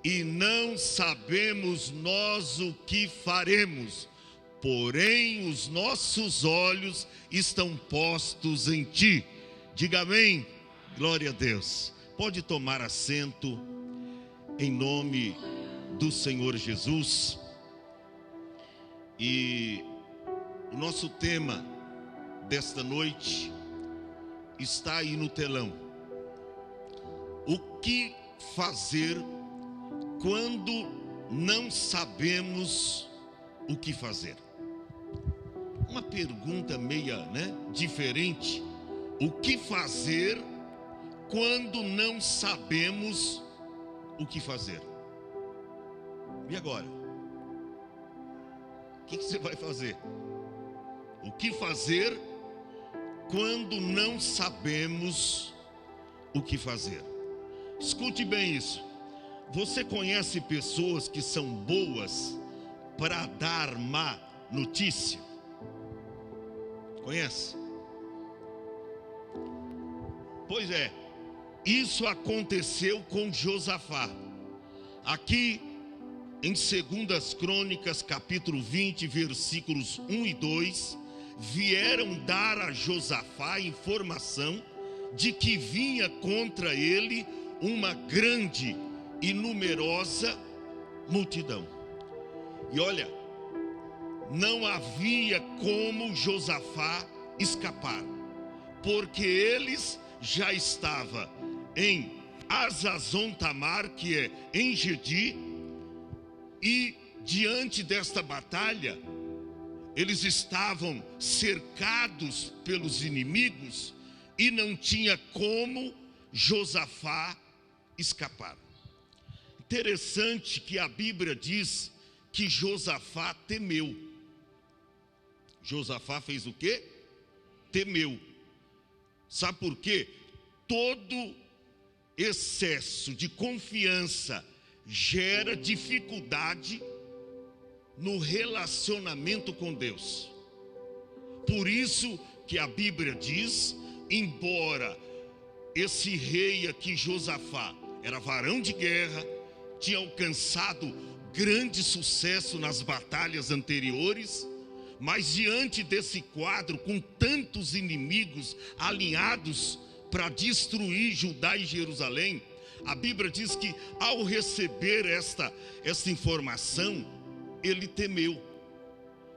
e não sabemos nós o que faremos, porém os nossos olhos estão postos em ti. Diga amém. Glória a Deus. Pode tomar assento em nome do Senhor Jesus. E o nosso tema desta noite está aí no telão. O que fazer quando não sabemos o que fazer? Uma pergunta meia, diferente. O que fazer quando não sabemos o que fazer? E agora? O que você vai fazer? O que fazer quando não sabemos o que fazer? Escute bem isso. Você conhece pessoas que são boas para dar má notícia? Conhece? Pois é, isso aconteceu com Josafá. Aqui em 2 Crônicas, capítulo 20, versículos 1 e 2, vieram dar a Josafá informação de que vinha contra ele uma grande e numerosa multidão. E olha, não havia como Josafá escapar, porque eles já estavam em Hazazon-Tamar, que é em Gedi, e diante desta batalha, eles estavam cercados pelos inimigos e não tinha como Josafá escapar. Interessante que a Bíblia diz que Josafá temeu. Josafá fez o quê? Temeu. Sabe por quê? Todo excesso de confiança gera dificuldade no relacionamento com Deus. Por isso que a Bíblia diz, embora esse rei aqui, Josafá, era varão de guerra, tinha alcançado grande sucesso nas batalhas anteriores, mas diante desse quadro, com tantos inimigos alinhados para destruir Judá e Jerusalém, a Bíblia diz que ao receber esta informação, ele temeu,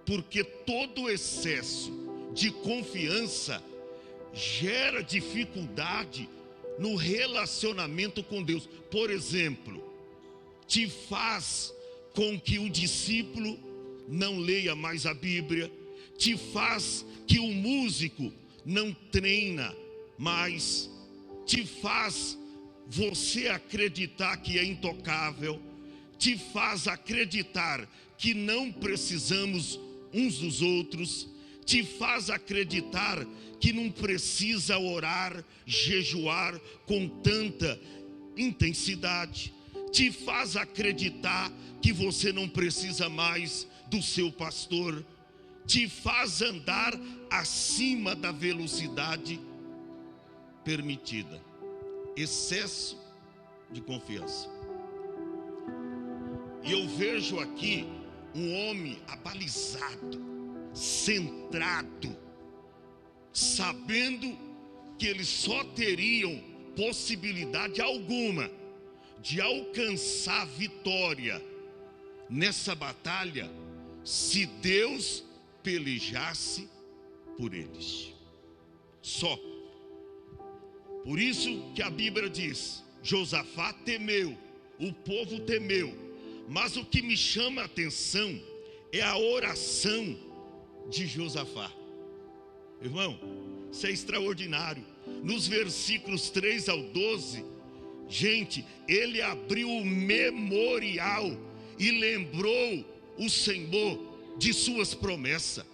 porque todo excesso de confiança gera dificuldade no relacionamento com Deus. Por exemplo, te faz com que o discípulo não leia mais a Bíblia, te faz que o músico não treina mais, te faz você acreditar que é intocável, te faz acreditar que não precisamos uns dos outros, te faz acreditar que não precisa orar, jejuar com tanta intensidade, te faz acreditar que você não precisa mais do seu pastor, te faz andar acima da velocidade permitida. Excesso de confiança. E eu vejo aqui um homem abalizado, centrado, sabendo que eles só teriam possibilidade alguma de alcançar vitória nessa batalha se Deus pelejasse por eles. Só. Por isso que a Bíblia diz, Josafá temeu, o povo temeu. Mas o que me chama a atenção é a oração de Josafá. Irmão, isso é extraordinário. Nos versículos 3 ao 12, gente, ele abriu o memorial e lembrou o Senhor de suas promessas.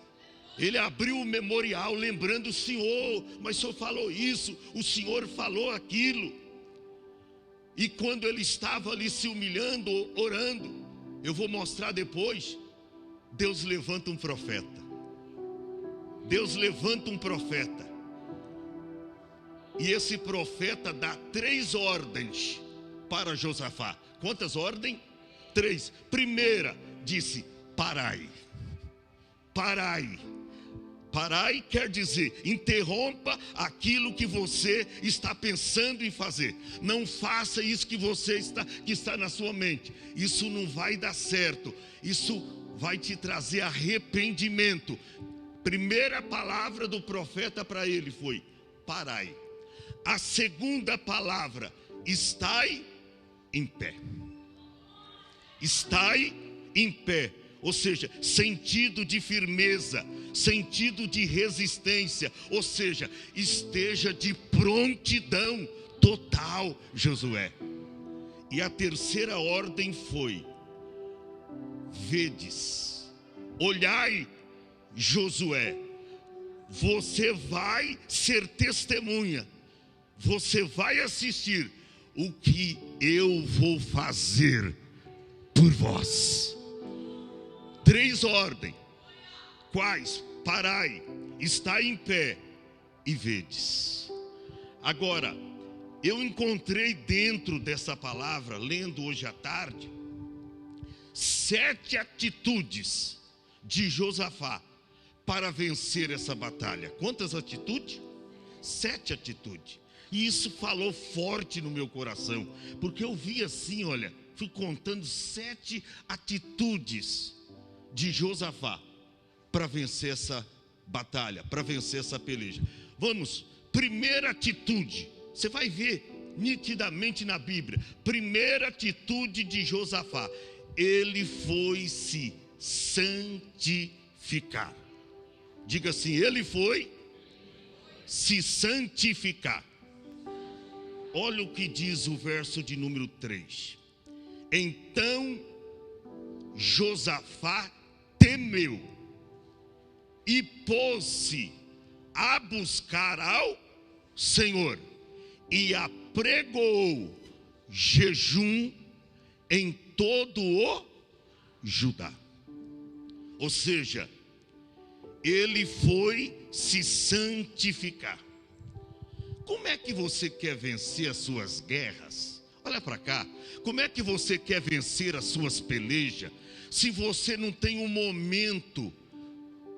Ele abriu o memorial lembrando o Senhor, mas o Senhor falou isso, o Senhor falou aquilo. E quando ele estava ali se humilhando, orando, eu vou mostrar depois, Deus levanta um profeta. Deus levanta um profeta. E esse profeta dá 3 ordens para Josafá. Quantas ordens? 3. Primeira, disse: parai. Parai. Parai quer dizer, interrompa aquilo que você está pensando em fazer. Não faça isso que está na sua mente. Isso não vai dar certo. Isso vai te trazer arrependimento. Primeira palavra do profeta para ele foi: parai. A segunda palavra: estai em pé. Estai em pé. Ou seja, sentido de firmeza, sentido de resistência, ou seja, esteja de prontidão total, Josué. E a terceira ordem foi: vedes, olhai, Josué, você vai ser testemunha, você vai assistir o que eu vou fazer por vós. 3 ordens. Quais? Parai, estai em pé e vedes. Agora, eu encontrei dentro dessa palavra, lendo hoje à tarde, 7 atitudes de Josafá para vencer essa batalha. Quantas atitudes? 7 atitudes. E isso falou forte no meu coração, porque eu vi assim, olha, fui contando 7 atitudes de Josafá para vencer essa batalha, para vencer essa peleja. Vamos, primeira atitude, você vai ver nitidamente na Bíblia. Primeira atitude de Josafá: ele foi se santificar. Diga assim: ele foi se santificar. Olha o que diz o verso de número 3. Então Josafá temeu e pôs-se a buscar ao Senhor e apregoou jejum em todo o Judá. Ou seja, ele foi se santificar. Como é que você quer vencer as suas guerras? Olha para cá. Como é que você quer vencer as suas pelejas se você não tem um momento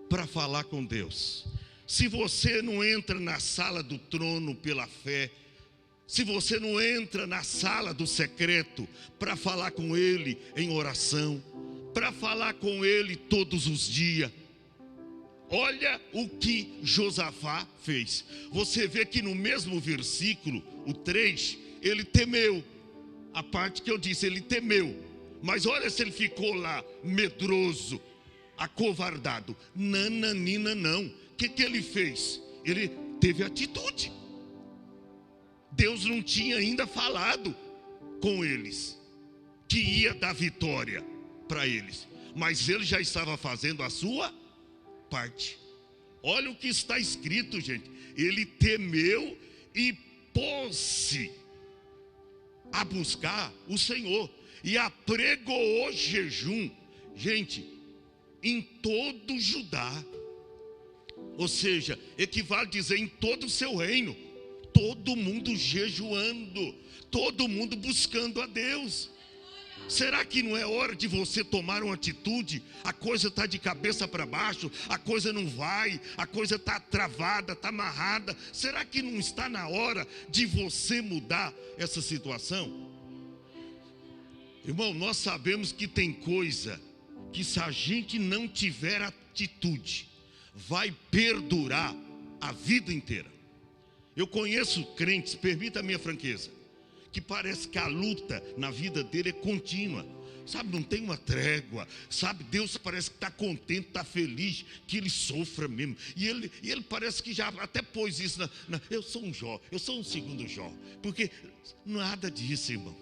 para falar com Deus? Se você não entra na sala do trono pela fé, se você não entra na sala do secreto para falar com Ele em oração, para falar com Ele todos os dias. Olha o que Josafá fez. Você vê que no mesmo versículo, o 3, ele temeu. A parte que eu disse, ele temeu. Mas olha se ele ficou lá medroso, acovardado. Nananina não. O que ele fez? Ele teve atitude. Deus não tinha ainda falado com eles que ia dar vitória para eles, mas ele já estava fazendo a sua parte. Olha o que está escrito, gente. Ele temeu e pôs-se a buscar o Senhor e apregoou jejum, gente, em todo Judá. Ou seja, equivale a dizer em todo o seu reino. Todo mundo jejuando, todo mundo buscando a Deus. Será que não é hora de você tomar uma atitude? A coisa está de cabeça para baixo, a coisa não vai, a coisa está travada, está amarrada. Será que não está na hora de você mudar essa situação? Irmão, nós sabemos que tem coisa que, se a gente não tiver atitude, vai perdurar a vida inteira. Eu conheço crentes, permita a minha franqueza, que parece que a luta na vida dele é contínua, sabe, não tem uma trégua, sabe, Deus parece que está contente, está feliz, que ele sofra mesmo, e ele parece que já até pôs isso eu sou um Jó, eu sou um segundo Jó, porque nada disso, irmão.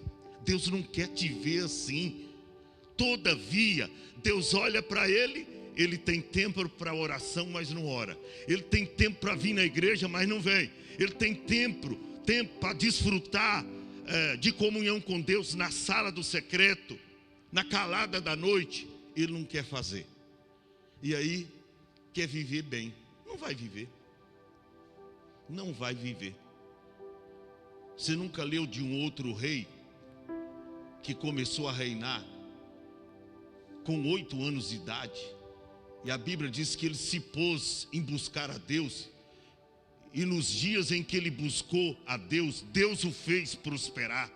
Deus não quer te ver assim. Todavia, Deus olha para ele, ele tem tempo para oração, mas não ora, ele tem tempo para vir na igreja, mas não vem, ele tem tempo para desfrutar de comunhão com Deus na sala do secreto, na calada da noite. Ele não quer fazer, e aí quer viver bem. Não vai viver, não vai viver. Você nunca leu de um outro rei que começou a reinar com 8 anos de idade. E a Bíblia diz que ele se pôs em buscar a Deus. E nos dias em que ele buscou a Deus, Deus o fez prosperar.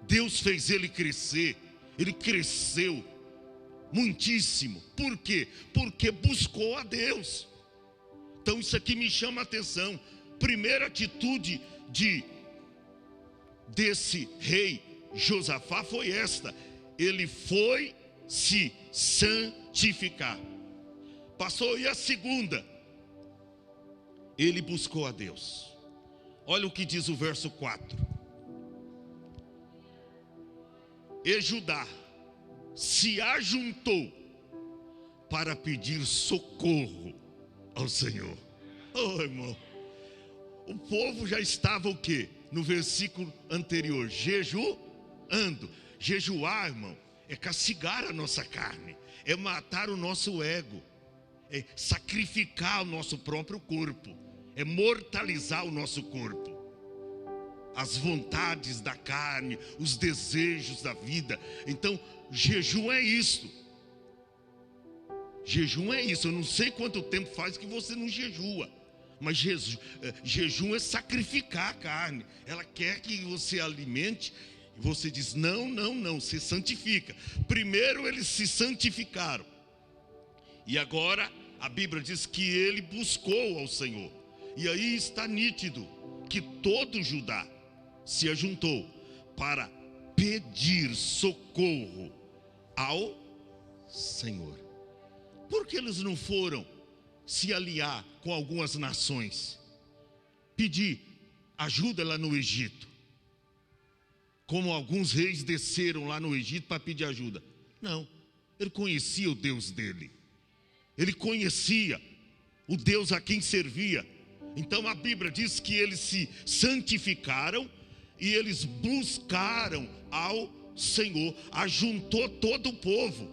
Deus fez ele crescer. Ele cresceu muitíssimo. Por quê? Porque buscou a Deus. Então isso aqui me chama a atenção. Primeira atitude desse rei Josafá foi esta: ele foi se santificar. Passou, e a segunda? Ele buscou a Deus. Olha o que diz o verso 4. E Judá se ajuntou para pedir socorro ao Senhor. Oh, irmão, o povo já estava o quê? No versículo anterior, jejuando. Jejuar, irmão, é castigar a nossa carne, é matar o nosso ego, é sacrificar o nosso próprio corpo, é mortalizar o nosso corpo. As vontades da carne, os desejos da vida. Então, jejum é isso. Jejum é isso. Eu não sei quanto tempo faz que você não jejua, mas jejum é sacrificar a carne. Ela quer que você alimente, e você diz: não, não, não, se santifica. Primeiro eles se santificaram, e agora a Bíblia diz que ele buscou ao Senhor. E aí está nítido que todo Judá se ajuntou para pedir socorro ao Senhor. Por que eles não foram se aliar com algumas nações, pedir ajuda lá no Egito, como alguns reis desceram lá no Egito para pedir ajuda? Não, ele conhecia o Deus dele, ele conhecia o Deus a quem servia. Então a Bíblia diz que eles se santificaram e eles buscaram ao Senhor. Ajuntou todo o povo,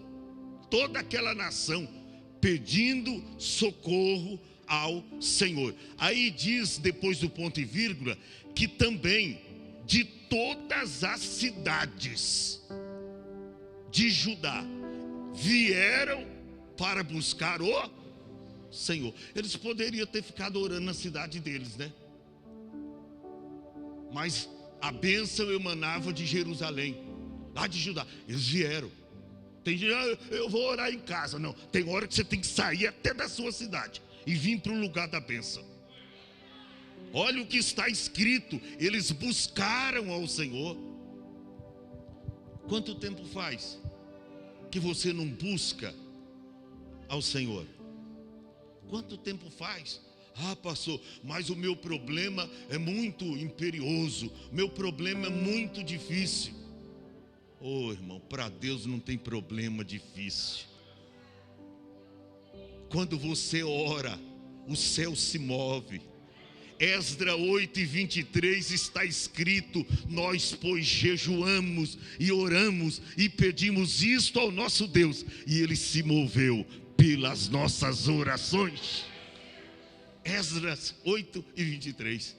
toda aquela nação, pedindo socorro ao Senhor. Aí diz, depois do ponto e vírgula, que também de todas as cidades de Judá vieram para buscar o Senhor. Eles poderiam ter ficado orando na cidade deles, né? Mas a bênção emanava de Jerusalém, lá de Judá. Eles vieram. Tem gente: eu vou orar em casa. Não, tem hora que você tem que sair até da sua cidade e vir para o lugar da bênção. Olha o que está escrito: eles buscaram ao Senhor. Quanto tempo faz que você não busca ao Senhor? Quanto tempo faz? Ah, pastor, mas o meu problema é muito imperioso, meu problema é muito difícil. Oh, irmão, para Deus não tem problema difícil. Quando você ora, o céu se move. Esdras 8:23 está escrito: nós, pois, jejuamos e oramos e pedimos isto ao nosso Deus, e Ele se moveu pelas nossas orações. Esdras 8:23.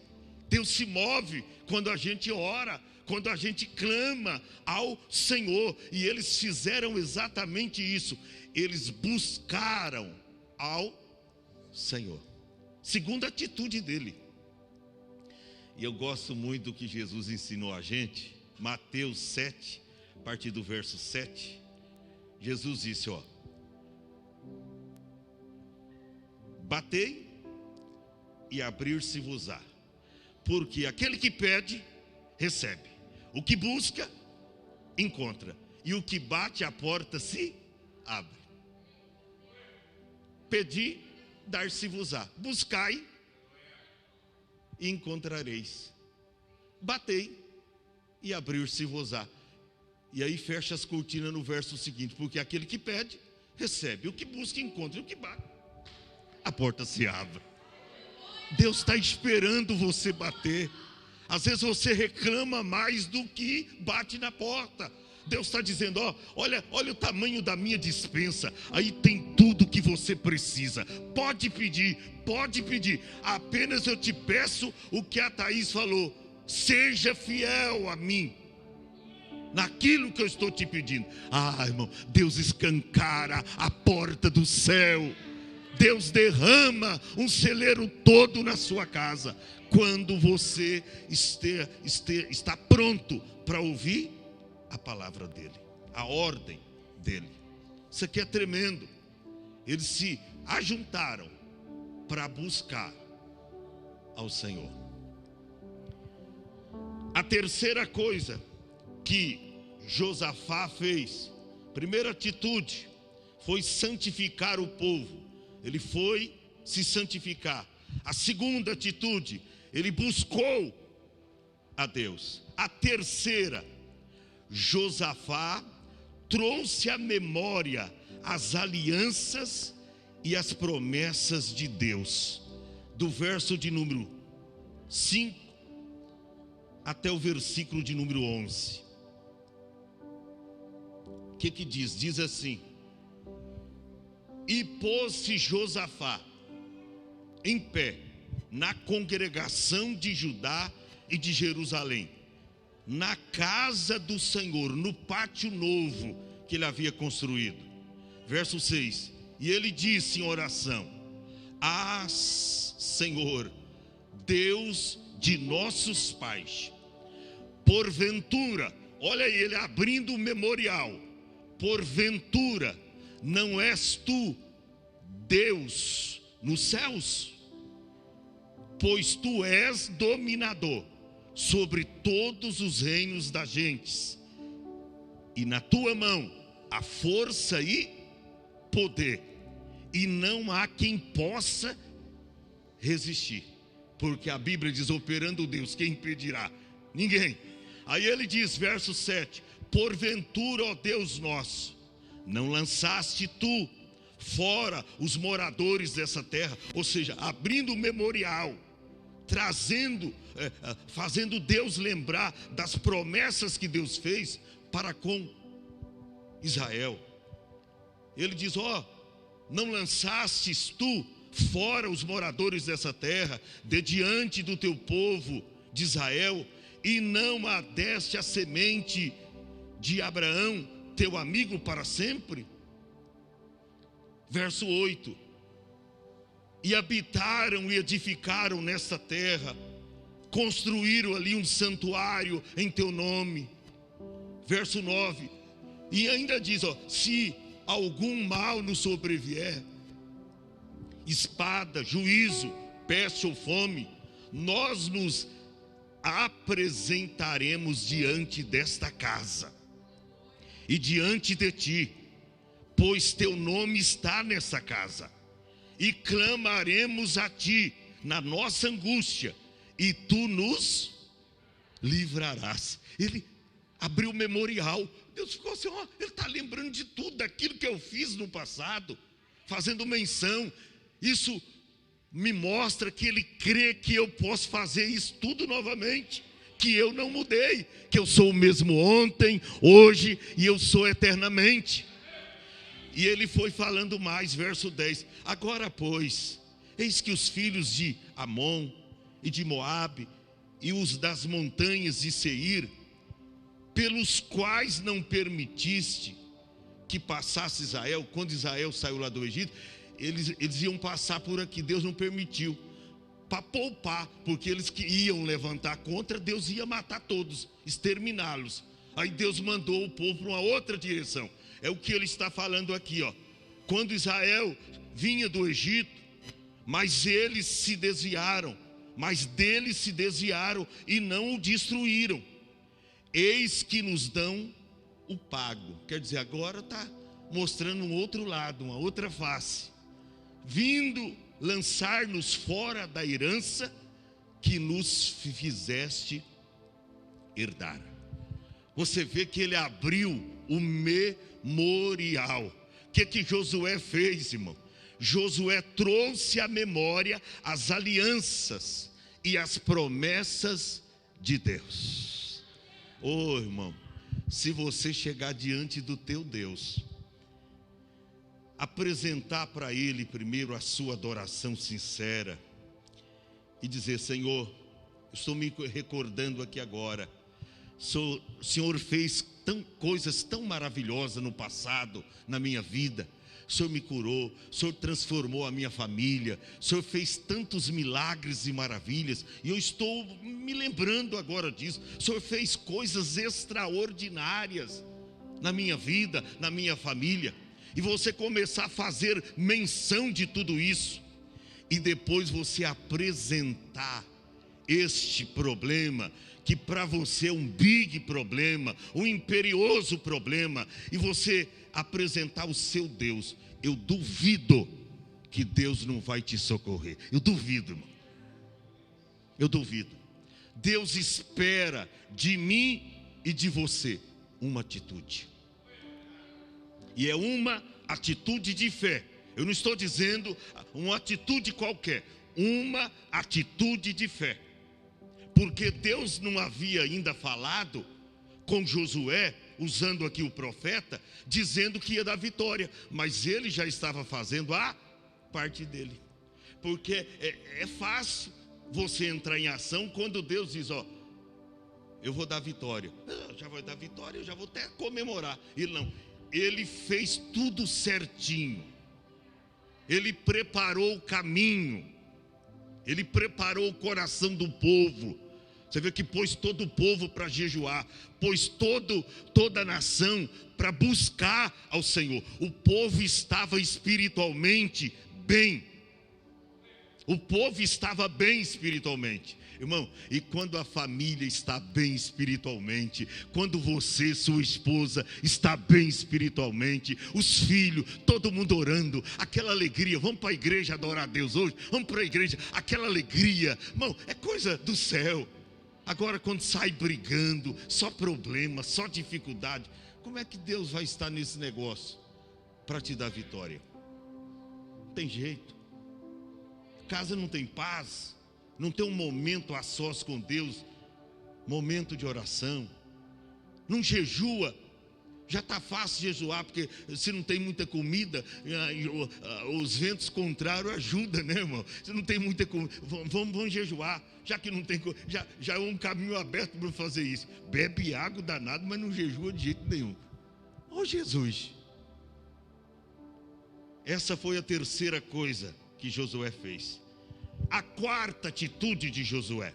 Deus se move quando a gente ora, quando a gente clama ao Senhor. E eles fizeram exatamente isso. Eles buscaram ao Senhor. Segunda atitude dele. E eu gosto muito do que Jesus ensinou a gente. Mateus 7, a partir do verso 7. Jesus disse: ó, batei e abrir-se-vos-á, porque aquele que pede, recebe, o que busca, encontra, e o que bate, a porta se abre. Pedi, dar-se-vos-á, buscai e encontrareis, batei e abrir-se-vos-á. E aí fecha as cortinas no verso seguinte: porque aquele que pede, recebe, o que busca, encontra, e o que bate, a porta se abre. Deus está esperando você bater. Às vezes você reclama mais do que bate na porta. Deus está dizendo: ó, olha o tamanho da minha despensa. Aí tem tudo que você precisa. Pode pedir, pode pedir. Apenas eu te peço o que a Thaís falou: seja fiel a mim. naquilo que eu estou te pedindo. Irmão, Deus escancara a porta do céu. Deus derrama um celeiro todo na sua casa, quando você está pronto para ouvir a palavra dele, a ordem dele. Isso aqui é tremendo. Eles se ajuntaram para buscar ao Senhor. A terceira coisa que Josafá fez, primeira atitude, foi santificar o povo. Ele foi se santificar. A segunda atitude, ele buscou a Deus. A terceira, Josafá trouxe à memória as alianças e as promessas de Deus. Do verso de número 5 até o versículo de número 11. O que diz? Diz assim: e pôs-se Josafá em pé na congregação de Judá e de Jerusalém, na casa do Senhor, no pátio novo que ele havia construído. Verso 6: e ele disse em oração: Senhor, Deus de nossos pais, porventura, olha aí, ele abrindo o memorial, porventura não és tu Deus nos céus? Pois tu és dominador sobre todos os reinos das gentes, e na tua mão há força e poder, e não há quem possa resistir. Porque a Bíblia diz: operando Deus, quem impedirá? Ninguém. Aí ele diz, verso 7: porventura, ó Deus nosso, não lançaste tu fora os moradores dessa terra? Ou seja, abrindo o memorial, fazendo Deus lembrar das promessas que Deus fez para com Israel. Ele diz: não lançastes tu fora os moradores dessa terra, de diante do teu povo de Israel, e não adeste a semente de Abraão, teu amigo, para sempre? Verso 8: e habitaram e edificaram nesta terra, construíram ali um santuário em teu nome. Verso 9: e ainda diz, se algum mal nos sobrevier, espada, juízo, peste ou fome, nós nos apresentaremos diante desta casa e diante de ti, pois teu nome está nessa casa, e clamaremos a ti na nossa angústia, e tu nos livrarás. Ele abriu o memorial. Deus ficou assim, ele está lembrando de tudo aquilo que eu fiz no passado, fazendo menção. Isso me mostra que ele crê que eu posso fazer isso tudo novamente, que eu não mudei, que eu sou o mesmo ontem, hoje e eu sou eternamente. E ele foi falando mais, verso 10: agora pois, eis que os filhos de Amon e de Moabe e os das montanhas de Seir, pelos quais não permitiste que passasse Israel, quando Israel saiu lá do Egito, eles iam passar por aqui, Deus não permitiu, para poupar, porque eles que iam levantar contra, Deus ia matar todos, exterminá-los. Aí Deus mandou o povo para uma outra direção. É o que ele está falando aqui, quando Israel vinha do Egito, mas eles se desviaram, mas deles se desviaram e não o destruíram. Eis que nos dão o pago. Quer dizer, agora está mostrando um outro lado, uma outra face, vindo lançar-nos fora da herança que nos fizeste herdar. Você vê que ele abriu o memorial. O que Josué fez, irmão? Josué trouxe à memória as alianças e as promessas de Deus. Irmão, se você chegar diante do teu Deus, apresentar para Ele primeiro a sua adoração sincera e dizer: Senhor, estou me recordando aqui agora, o Senhor fez coisas tão maravilhosas no passado, na minha vida. O Senhor me curou, o Senhor transformou a minha família, o Senhor fez tantos milagres e maravilhas, e eu estou me lembrando agora disso. O Senhor fez coisas extraordinárias na minha vida, na minha família, e você começar a fazer menção de tudo isso, e depois você apresentar este problema, que para você é um big problema, um imperioso problema, e você apresentar o seu Deus, eu duvido que Deus não vai te socorrer. Eu duvido, irmão. Eu duvido. Deus espera de mim e de você uma atitude. E é uma atitude de fé. Eu não estou dizendo uma atitude qualquer, uma atitude de fé. Porque Deus não havia ainda falado com Josué, usando aqui o profeta, dizendo que ia dar vitória, mas ele já estava fazendo a parte dele. Porque é fácil você entrar em ação quando Deus diz, ó, eu vou dar vitória. Já vai dar vitória, eu já vou até comemorar. Ele não, ele fez tudo certinho. Ele preparou o caminho. Ele preparou o coração do povo. Você vê que pôs todo o povo para jejuar, pôs toda a nação para buscar ao Senhor. O povo estava espiritualmente bem. O povo estava bem espiritualmente. Irmão, e quando a família está bem espiritualmente, quando você, sua esposa, está bem espiritualmente, os filhos, todo mundo orando, aquela alegria, vamos para a igreja adorar a Deus hoje, vamos para a igreja, aquela alegria, irmão, é coisa do céu. Agora quando sai brigando, só problema, só dificuldade, como é que Deus vai estar nesse negócio para te dar vitória? Não tem jeito. Casa não tem paz, não tem um momento a sós com Deus, momento de oração, não jejua. Já está fácil jejuar, porque se não tem muita comida, os ventos contrários ajudam, né, irmão? Se não tem muita comida, vamos jejuar, já que não tem, já é um caminho aberto para fazer isso. Bebe água danado, mas não jejua de jeito nenhum. Ô Jesus, essa foi a terceira coisa que Josué fez. A quarta atitude de Josué.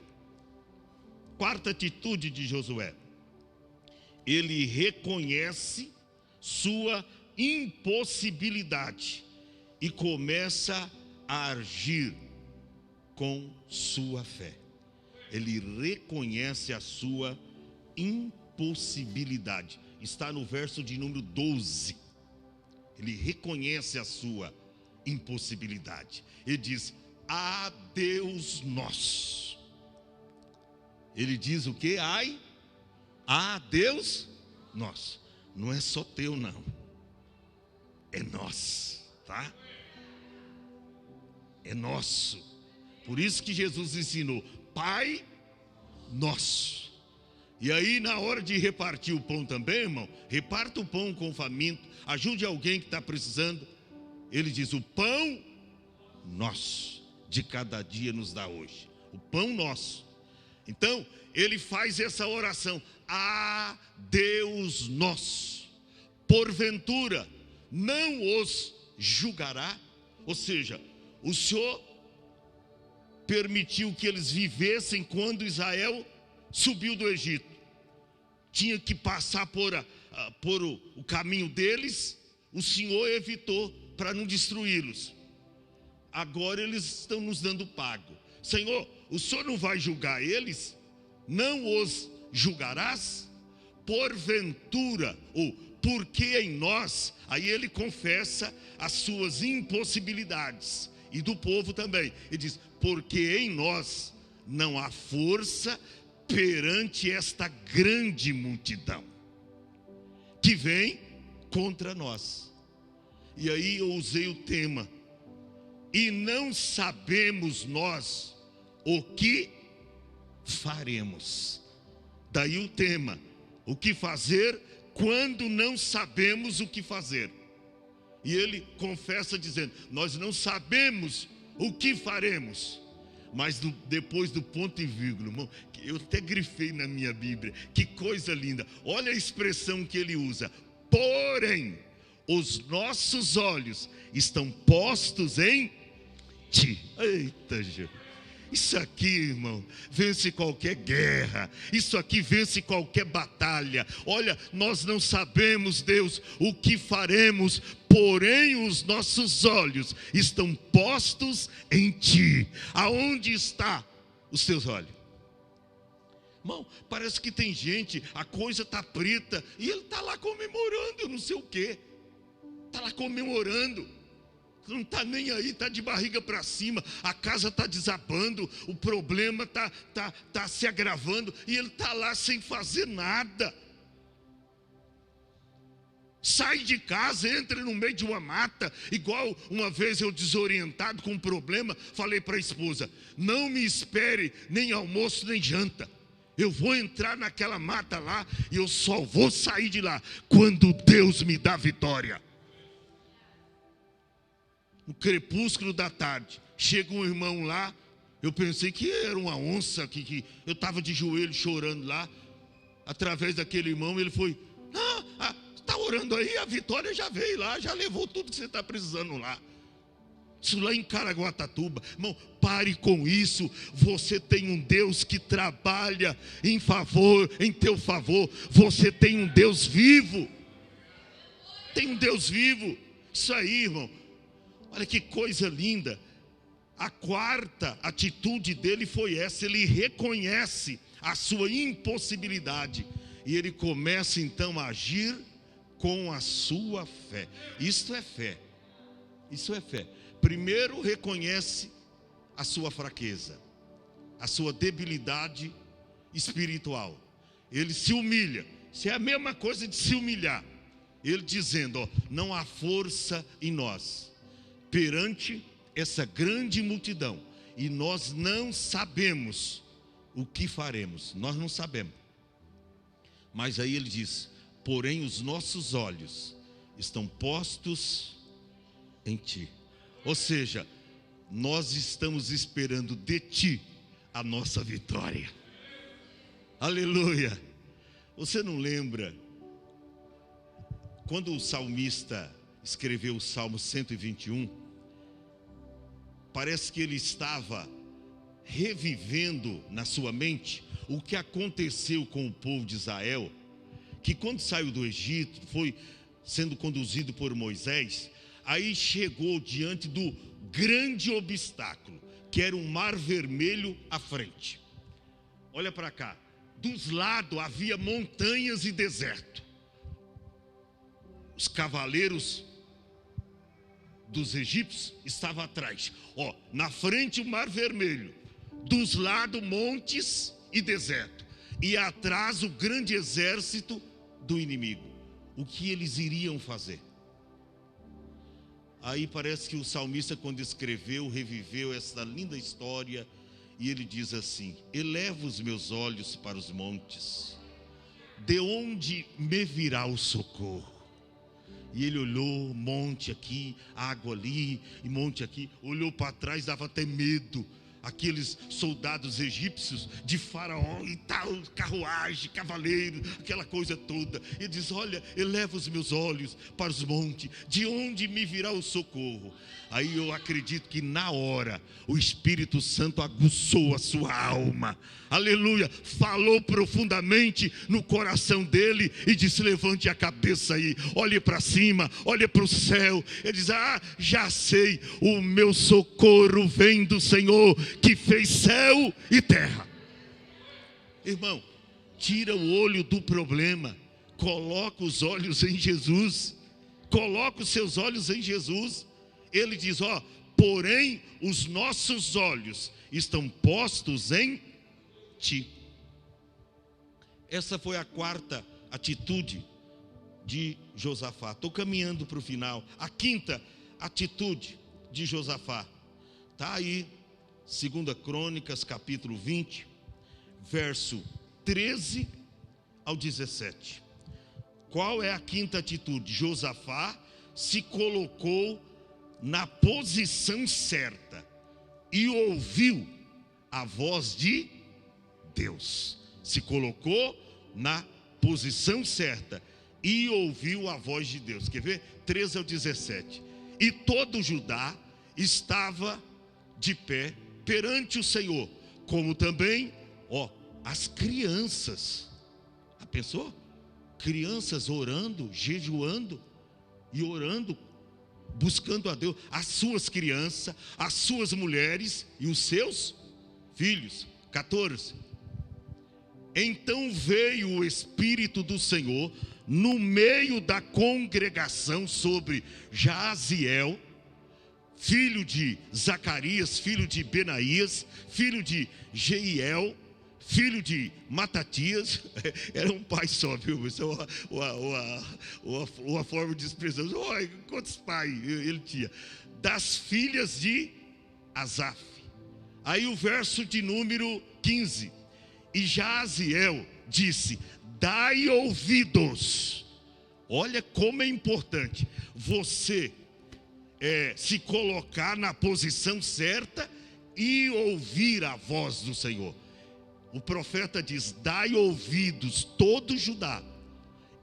Ele reconhece sua impossibilidade e começa a agir com sua fé. Ele reconhece a sua impossibilidade. Está no verso de número 12. Ele reconhece a sua impossibilidade. Ele diz: a Deus nosso. Ele diz o quê? A Deus nosso. Não é só teu, não. É nosso, tá? É nosso. Por isso que Jesus ensinou: Pai nosso. E aí na hora de repartir o pão também, irmão, reparta o pão com o faminto, ajude alguém que está precisando. Ele diz: o pão nosso de cada dia nos dá hoje. O pão nosso. Então ele faz essa oração: a Deus nosso, porventura não os julgará? Ou seja, o Senhor permitiu que eles vivessem quando Israel subiu do Egito. Tinha que passar por o caminho deles, o Senhor evitou para não destruí-los. Agora eles estão nos dando pago. Senhor, o Senhor não vai julgar eles? Não os julgarás? Porventura, ou porque em nós, aí ele confessa as suas impossibilidades, e do povo também. Ele diz: porque em nós não há força perante esta grande multidão que vem contra nós. E aí eu usei o tema: e não sabemos nós o que faremos. Daí o tema: o que fazer quando não sabemos o que fazer. E ele confessa dizendo: nós não sabemos o que faremos, Mas depois do ponto e vírgula, irmão, eu até grifei na minha Bíblia, que coisa linda. Olha a expressão que ele usa: porém, os nossos olhos estão postos em ti. Eita, Jesus. Isso aqui, irmão, vence qualquer guerra. Isso aqui vence qualquer batalha. Olha, nós não sabemos, Deus, o que faremos, porém os nossos olhos estão postos em ti. Aonde está os teus olhos? Irmão, parece que tem gente, a coisa está preta e ele está lá comemorando, eu não sei o quê. Está lá comemorando. Não está nem aí, está de barriga para cima, a casa está desabando, o problema está se agravando, e ele está lá sem fazer nada. Sai de casa, entra no meio de uma mata, igual uma vez eu desorientado com um problema, falei para a esposa: não me espere nem almoço nem janta, eu vou entrar naquela mata lá, e eu só vou sair de lá quando Deus me dá vitória. No crepúsculo da tarde, chega um irmão lá, eu pensei que era uma onça, que eu estava de joelho chorando lá, através daquele irmão, ele foi: está orando aí, a vitória já veio lá, já levou tudo que você está precisando lá. Isso lá em Caraguatatuba. Irmão, pare com isso. Você tem um Deus que trabalha em teu favor. Você tem um Deus vivo. Tem um Deus vivo. Isso aí, irmão. Olha que coisa linda. A quarta atitude dele foi essa: ele reconhece a sua impossibilidade e ele começa então a agir com a sua fé. Isto é fé. Isso é fé. Primeiro reconhece a sua fraqueza, a sua debilidade espiritual. Ele se humilha. Isso é a mesma coisa de se humilhar. Ele dizendo: não há força em nós perante essa grande multidão, e nós não sabemos o que faremos. Nós não sabemos. Mas aí ele diz: porém os nossos olhos estão postos em ti. Ou seja, nós estamos esperando de ti a nossa vitória. Aleluia. Você não lembra quando o salmista escreveu o Salmo 121, parece que ele estava revivendo na sua mente o que aconteceu com o povo de Israel, que quando saiu do Egito, foi sendo conduzido por Moisés, aí chegou diante do grande obstáculo, que era um mar vermelho à frente. Olha para cá, dos lados havia montanhas e deserto. Os cavaleiros dos egípcios estavam atrás. Na frente o mar vermelho, dos lados montes e deserto, e atrás o grande exército do inimigo. O que eles iriam fazer? Aí parece que o salmista, quando escreveu, reviveu essa linda história, e ele diz assim: eleva os meus olhos para os montes, de onde me virá o socorro? E ele olhou, monte aqui, água ali, e monte aqui. Olhou para trás, dava até medo. Aqueles soldados egípcios de Faraó e tal, carruagem, cavaleiro, aquela coisa toda. Ele diz: olha, eleva os meus olhos para os montes, de onde me virá o socorro? Aí eu acredito que na hora o Espírito Santo aguçou a sua alma, aleluia, falou profundamente no coração dele e disse: levante a cabeça aí, olhe para cima, olhe para o céu. Ele diz: já sei, o meu socorro vem do Senhor que fez céu e terra. Irmão, tira o olho do problema, coloca os olhos em Jesus, coloca os seus olhos em Jesus. Ele diz: porém os nossos olhos estão postos em ti. Essa foi a quarta atitude de Josafá. Estou caminhando para o final. A quinta atitude de Josafá está aí, 2 Crônicas, capítulo 20, verso 13 ao 17. Qual é a quinta atitude? Josafá se colocou na posição certa e ouviu a voz de Deus. Se colocou na posição certa e ouviu a voz de Deus. Quer ver? 13 ao 17. E todo Judá estava de pé perante o Senhor, como também, as crianças. A pessoa? Crianças orando, jejuando e orando, buscando a Deus. As suas crianças, as suas mulheres e os seus filhos. 14. Então veio o Espírito do Senhor no meio da congregação sobre Jaziel, filho de Zacarias, filho de Benaías, filho de Jeiel, filho de Matatias. Era um pai só, viu? Isso é uma forma de expressão. Olha, quantos pais ele tinha? Das filhas de Asaf. Aí o verso de número 15. E Jaziel disse: dai ouvidos. Olha como é importante você se colocar na posição certa e ouvir a voz do Senhor. O profeta diz: dai ouvidos todo Judá,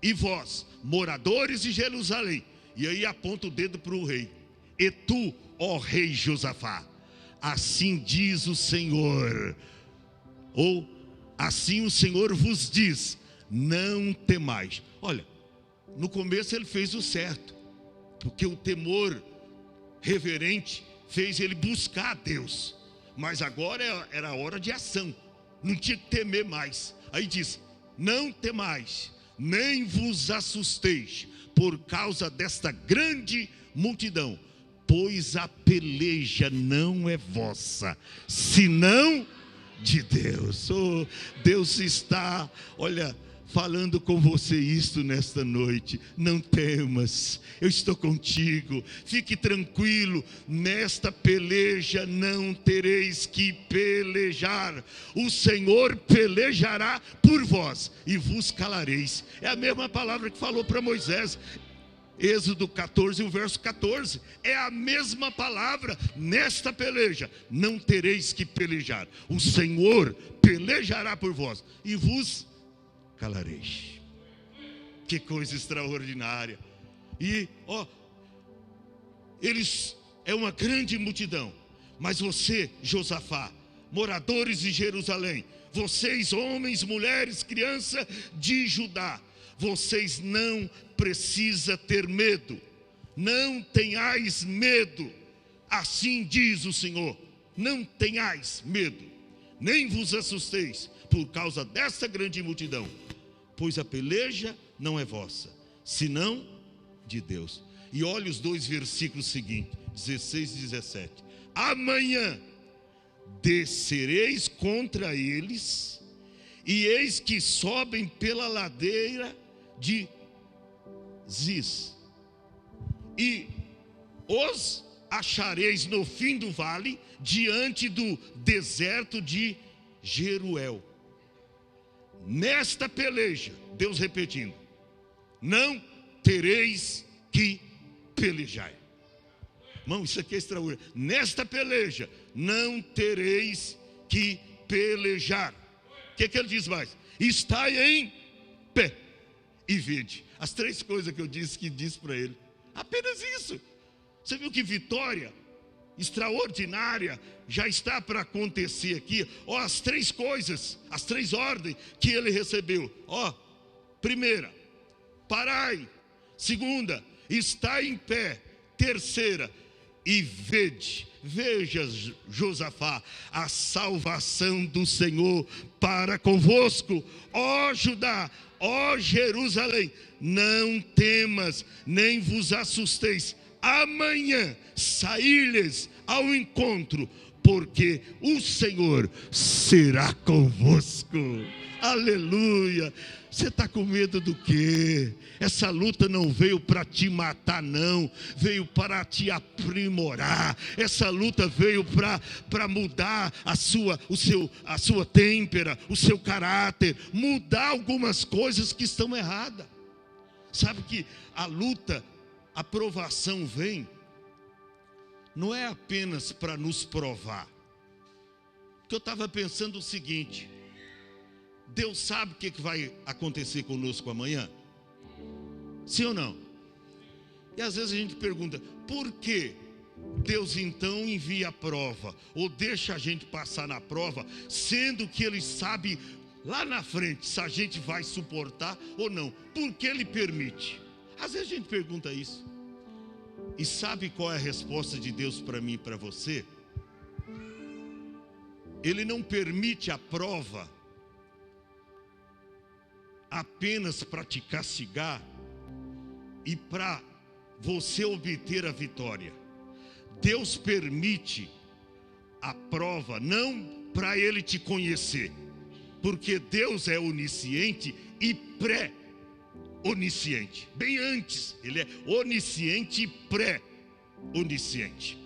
e vós, moradores de Jerusalém. E aí aponta o dedo para o rei. E tu, ó rei Josafá, assim diz o Senhor, ou assim o Senhor vos diz: não temais. Olha, no começo ele fez o certo, porque o temor reverente fez ele buscar a Deus. Mas agora era a hora de ação, não tinha que temer mais. Aí diz: não temais, nem vos assusteis por causa desta grande multidão, pois a peleja não é vossa, senão de Deus. Deus está, falando com você isto nesta noite. Não temas, eu estou contigo. Fique tranquilo, nesta peleja não tereis que pelejar. O Senhor pelejará por vós e vos calareis. É a mesma palavra que falou para Moisés. Êxodo 14, o verso 14, é a mesma palavra. Nesta peleja não tereis que pelejar, o Senhor pelejará por vós e vos calareis. Que coisa extraordinária. E eles é uma grande multidão, mas você, Josafá, moradores de Jerusalém, vocês, homens, mulheres, crianças de Judá, vocês não precisam ter medo. Não tenhais medo. Assim diz o Senhor: não tenhais medo, nem vos assusteis por causa dessa grande multidão, pois a peleja não é vossa, senão de Deus. E olha os dois versículos seguintes, 16 e 17. Amanhã descereis contra eles, e eis que sobem pela ladeira de Ziz, e os achareis no fim do vale, diante do deserto de Jeruel. Nesta peleja, Deus repetindo, não tereis que pelejar. Irmão, isso aqui é extraordinário. Nesta peleja, não tereis que pelejar. O que ele diz mais? Estai em pé e vede. As três coisas que eu disse que disse para ele. Apenas isso. Você viu que vitória extraordinária já está para acontecer aqui. As três coisas, as três ordens que ele recebeu. Primeira, parai. Segunda, estai em pé. Terceira, e vede. Veja, Josafá, a salvação do Senhor para convosco, ó Judá, ó Jerusalém. Não temas, nem vos assusteis. Amanhã sair-lhes ao encontro, porque o Senhor será convosco. Aleluia. Você está com medo do quê? Essa luta não veio para te matar, não. Veio para te aprimorar. Essa luta veio para mudar a sua têmpera, o seu caráter. Mudar algumas coisas que estão erradas. Sabe que a luta, a provação vem, não é apenas para nos provar. que eu estava pensando o seguinte: Deus sabe o que vai acontecer conosco amanhã? Sim ou não? E às vezes a gente pergunta, por que Deus então envia a prova, ou deixa a gente passar na prova, sendo que Ele sabe lá na frente se a gente vai suportar ou não? Por que Ele permite? Às vezes a gente pergunta isso. E sabe qual é a resposta de Deus para mim e para você? Ele não permite a prova apenas para te castigar e para você obter a vitória. Deus permite a prova não para Ele te conhecer, porque Deus é onisciente e pré-onisciente. Bem antes, Ele é onisciente e pré-onisciente.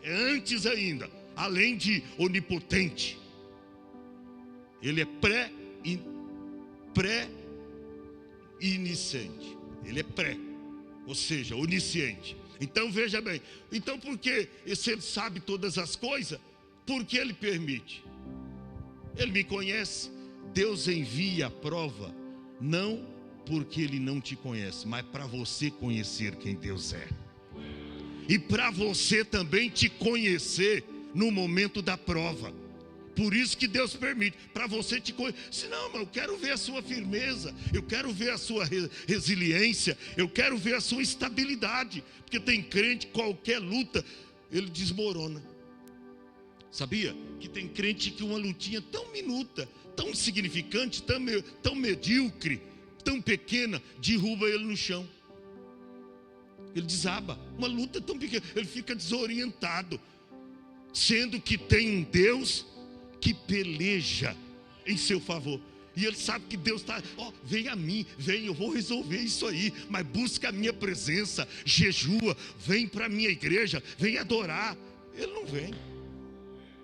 Antes ainda, além de onipotente, Ele é pré-iniciante. Ele é pré, ou seja, onisciente. Então veja bem, então por que, se Ele sabe todas as coisas, por que Ele permite? Ele me conhece. Deus envia a prova, não porque Ele não te conhece, mas para você conhecer quem Deus é. E para você também te conhecer no momento da prova. Por isso que Deus permite, para você te conhecer. Senão, eu quero ver a sua firmeza, eu quero ver a sua resiliência, eu quero ver a sua estabilidade. Porque tem crente, qualquer luta, ele desmorona. Sabia? Que tem crente que uma lutinha tão minuta, tão insignificante, tão medíocre, tão pequena, derruba ele no chão. Ele desaba. Uma luta tão pequena, ele fica desorientado. Sendo que tem um Deus que peleja em seu favor. E ele sabe que Deus está, vem a mim, vem, eu vou resolver isso aí, mas busca a minha presença, jejua, vem para a minha igreja, vem adorar. Ele não vem.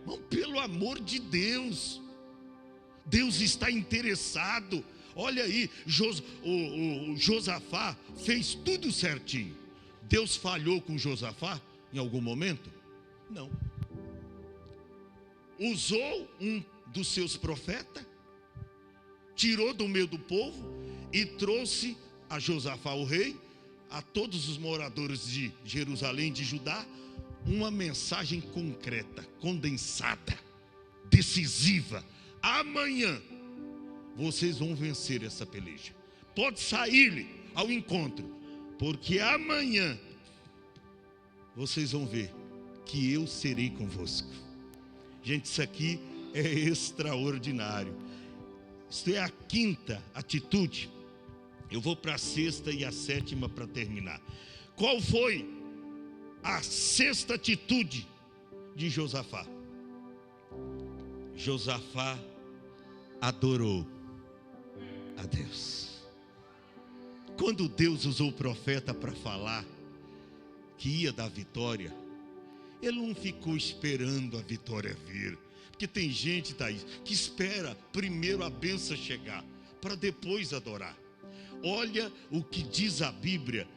Não, pelo amor de Deus, Deus está interessado. Olha aí, o Josafá fez tudo certinho. Deus falhou com Josafá em algum momento? Não. Usou um dos seus profetas, tirou do meio do povo e trouxe a Josafá, o rei, a todos os moradores de Jerusalém, de Judá, uma mensagem concreta, condensada, decisiva. Amanhã vocês vão vencer essa peleja. Pode sair ao encontro, porque amanhã vocês vão ver que eu serei convosco. Gente, isso aqui é extraordinário. Isso é a quinta atitude. Eu vou para a sexta e a sétima para terminar. Qual foi a sexta atitude de Josafá? Josafá adorou a Deus. Quando Deus usou o profeta para falar que ia dar vitória, ele não ficou esperando a vitória vir. Porque tem gente, Thaís, que espera primeiro a bênção chegar, para depois adorar. Olha o que diz a Bíblia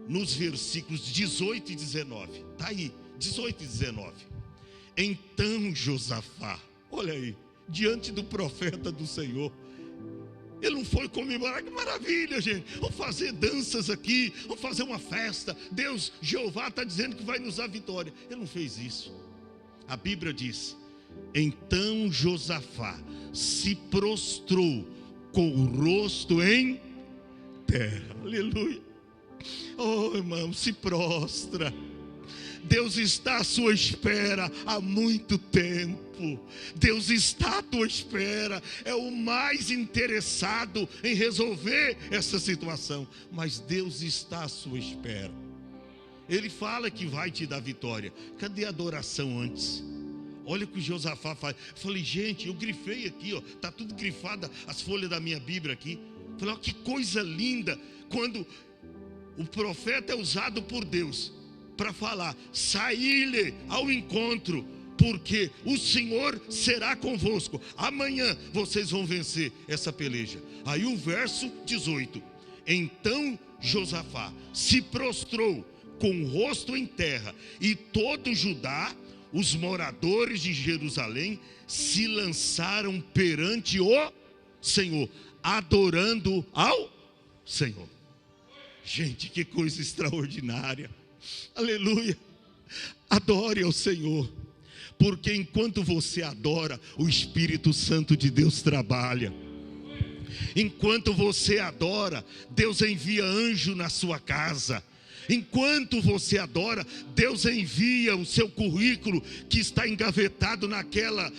nos versículos 18 e 19. Está aí, 18 e 19. Então Josafá, olha aí, diante do profeta do Senhor, ele não foi comemorar, que maravilha, gente, vamos fazer danças aqui, vamos fazer uma festa, Deus, Jeová está dizendo que vai nos dar vitória. Ele não fez isso. A Bíblia diz: então Josafá se prostrou com o rosto em terra. Aleluia. Oh, irmão, se prostra. Deus está à sua espera há muito tempo. Deus está à tua espera. É o mais interessado em resolver essa situação. Mas Deus está à sua espera. Ele fala que vai te dar vitória. Cadê a adoração antes? Olha o que o Josafá faz. Falei, gente, eu grifei aqui, está tudo grifado, as folhas da minha Bíblia aqui. Falei, que coisa linda. Quando o profeta é usado por Deus para falar, saí-lhe ao encontro, porque o Senhor será convosco. Amanhã vocês vão vencer essa peleja. Aí o verso 18. Então Josafá se prostrou com o rosto em terra, e todo Judá os moradores de Jerusalém se lançaram perante o Senhor, adorando ao Senhor. Gente, que coisa extraordinária. Aleluia. Adore ao Senhor, porque enquanto você adora, o Espírito Santo de Deus trabalha. Enquanto você adora, Deus envia anjo na sua casa. Enquanto você adora, Deus envia o seu currículo que está engavetado naquela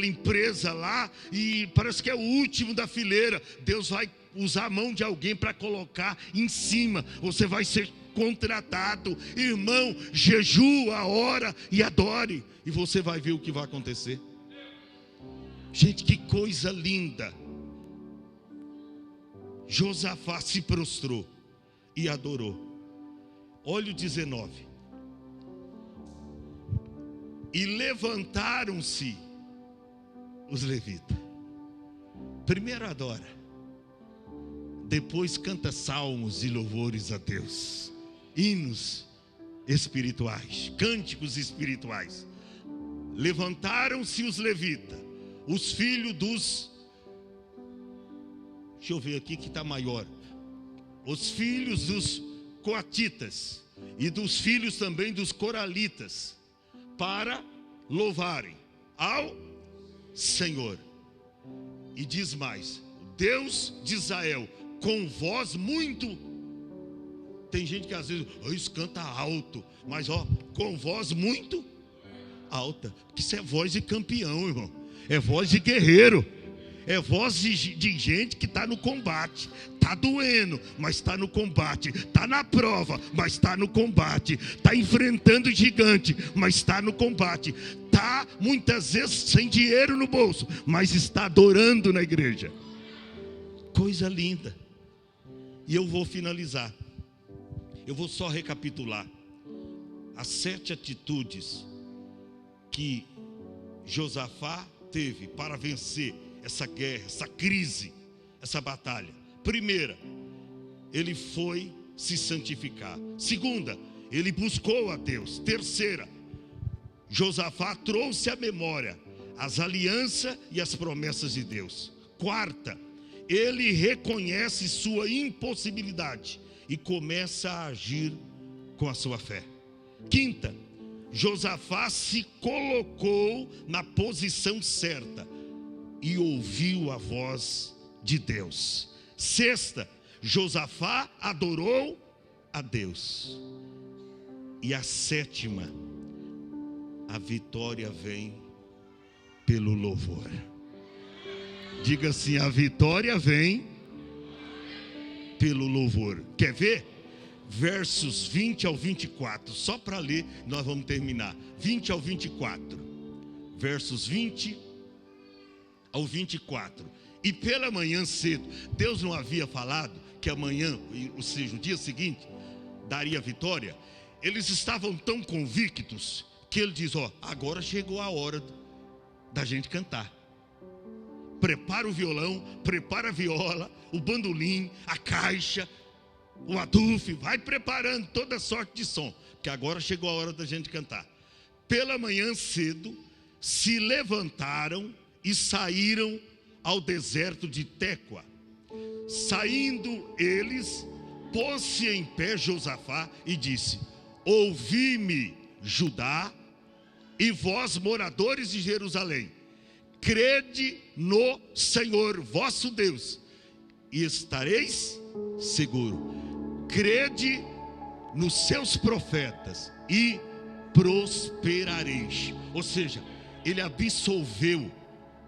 empresa lá, e parece que é o último da fileira. Deus vai usar a mão de alguém para colocar em cima. Você vai ser contratado. Irmão, jejua, ora e adore, e você vai ver o que vai acontecer. Gente, que coisa linda. Josafá se prostrou e adorou. Olha o 19. E levantaram-se os levitas. Primeiro adora, depois canta salmos e louvores a Deus, hinos espirituais, cânticos espirituais. Levantaram-se os levitas, os filhos dos, deixa eu ver aqui que está maior, os filhos dos coatitas e dos filhos também dos coralitas, para louvarem ao Senhor. E diz mais: Deus de Israel, com voz muito. Tem gente que às vezes canta alto, mas com voz muito alta, porque isso é voz de campeão, irmão. É voz de guerreiro. É voz de gente que está no combate. Está doendo, mas está no combate. Está na prova, mas está no combate. Está enfrentando gigante, mas está no combate. Está muitas vezes sem dinheiro no bolso, mas está adorando na igreja. Coisa linda. E eu vou finalizar. Eu vou só recapitular as 7 atitudes que Josafá teve para vencer essa guerra, essa crise, essa batalha. Primeira, ele foi se santificar. Segunda, ele buscou a Deus. Terceira, Josafá trouxe à memória as alianças e as promessas de Deus. Quarta, ele reconhece sua impossibilidade e começa a agir com a sua fé. Quinta, Josafá se colocou na posição certa e ouviu a voz de Deus. Sexta, Josafá adorou a Deus. E a sétima, a vitória vem pelo louvor. Diga assim: a vitória vem pelo louvor. Quer ver? Versos 20 ao 24, só para ler, nós vamos terminar. 20 ao 24, versos 20 ao 24. E pela manhã cedo, Deus não havia falado que amanhã, ou seja, o dia seguinte, daria vitória? Eles estavam tão convictos que ele diz: agora chegou a hora da gente cantar. Prepara o violão, prepara a viola, o bandolim, a caixa, o adufo, vai preparando toda sorte de som, porque agora chegou a hora da gente cantar. Pela manhã cedo, se levantaram e saíram ao deserto de Tecoa. Saindo eles, pôs-se em pé Josafá e disse: ouvi-me, Judá, e vós, moradores de Jerusalém, crede no Senhor vosso Deus, e estareis seguro. Crede nos seus profetas e prosperareis. Ou seja, ele absolveu,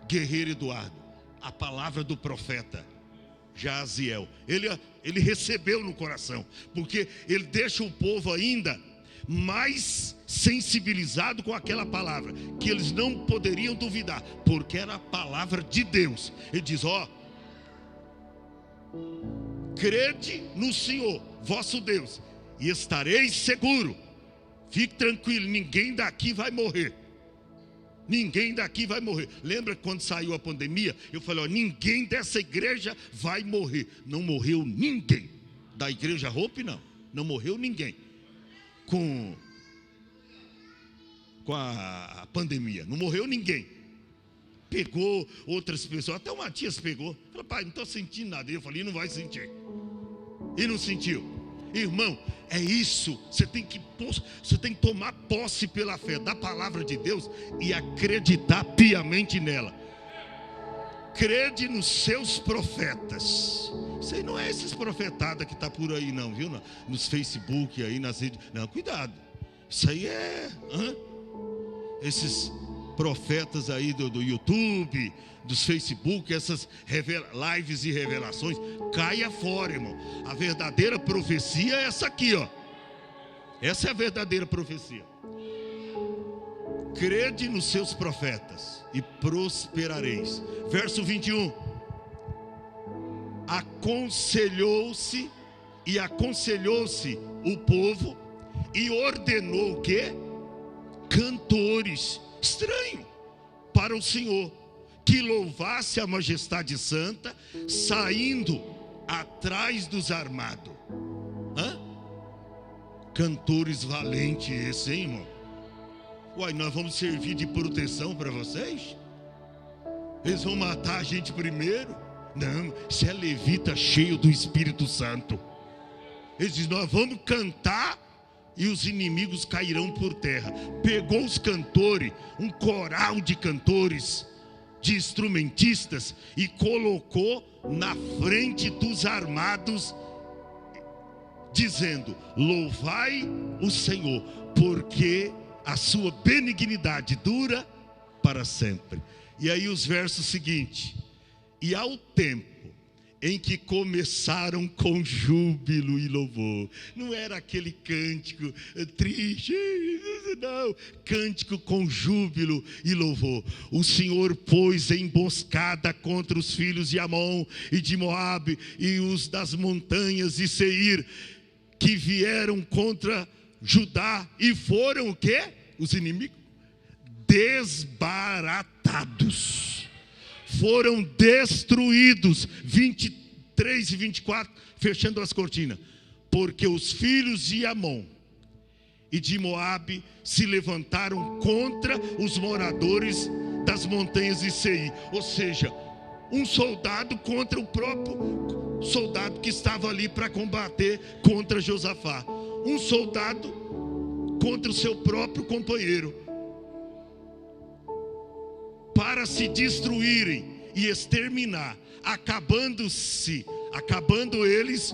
guerreiro Eduardo, a palavra do profeta Jaziel. Ele recebeu no coração, porque ele deixa o povo ainda mais sensibilizado com aquela palavra, que eles não poderiam duvidar, porque era a palavra de Deus. Ele diz: crede no Senhor vosso Deus e estareis seguro. Fique tranquilo, ninguém daqui vai morrer. Ninguém daqui vai morrer. Lembra quando saiu a pandemia? Eu falei: ninguém dessa igreja vai morrer. Não morreu ninguém. Da igreja Hope não morreu ninguém. Com a pandemia. Não morreu ninguém. Pegou outras pessoas, até o Matias pegou. Falou, pai, não estou sentindo nada. Eu falei, não vai sentir. E não sentiu. Irmão, é isso. Você tem que tomar posse pela fé da palavra de Deus e acreditar piamente nela. Crede nos seus profetas. Isso aí não é esses profetadas que tá por aí não, viu? Nos Facebook aí, nas redes. Não, cuidado. Isso aí é... esses profetas aí do YouTube, dos Facebook, essas lives e revelações, caia fora, irmão. A verdadeira profecia é essa aqui, ó. Essa é a verdadeira profecia. Crede nos seus profetas e prosperareis. Verso 21. Aconselhou-se o povo e ordenou o quê? Cantores. Estranho para o Senhor, que louvasse a majestade santa, saindo atrás dos armados. Cantores valentes esse, hein, irmão? Uai, nós vamos servir de proteção para vocês? Eles vão matar a gente primeiro? Não, isso é levita cheio do Espírito Santo. Eles dizem, nós vamos cantar e os inimigos cairão por terra. Pegou os cantores, um coral de cantores, de instrumentistas, e colocou na frente dos armados, dizendo, louvai o Senhor, porque a sua benignidade dura para sempre. E aí os versos seguintes. E ao tempo em que começaram com júbilo e louvor. Não era aquele cântico triste, não. Cântico com júbilo e louvor. O Senhor pôs emboscada contra os filhos de Amon e de Moabe e os das montanhas de Seir, que vieram contra Judá e foram o quê? Os inimigos desbaratados. Foram destruídos. 23 e 24, fechando as cortinas. Porque os filhos de Amon e de Moabe se levantaram contra os moradores das montanhas de Seir. Ou seja, um soldado contra o próprio soldado que estava ali para combater contra Josafá. Um soldado contra o seu próprio companheiro, para se destruírem e exterminar, acabando eles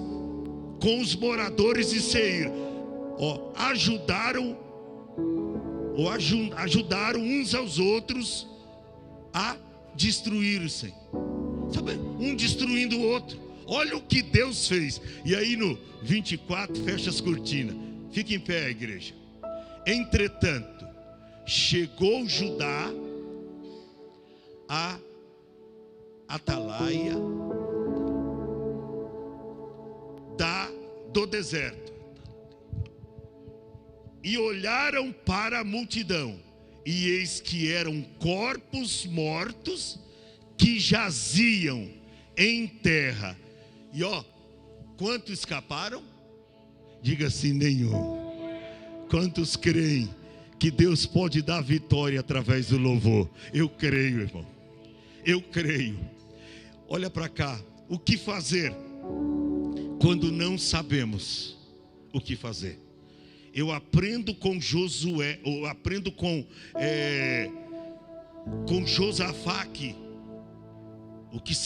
com os moradores de Seir. Ajudaram uns aos outros a destruir-se. Sabe? Um destruindo o outro. Olha o que Deus fez. E aí no 24, fecha as cortinas. Fica em pé, igreja. Entretanto, chegou Judá a atalaia do deserto, e olharam para a multidão, e eis que eram corpos mortos que jaziam em terra. E quantos escaparam? Diga assim, nenhum. Quantos creem que Deus pode dar vitória através do louvor? Eu creio, irmão. Eu creio. Olha para cá. O que fazer quando não sabemos o que fazer? Eu aprendo com Josué, eu aprendo com Josafá aqui. O que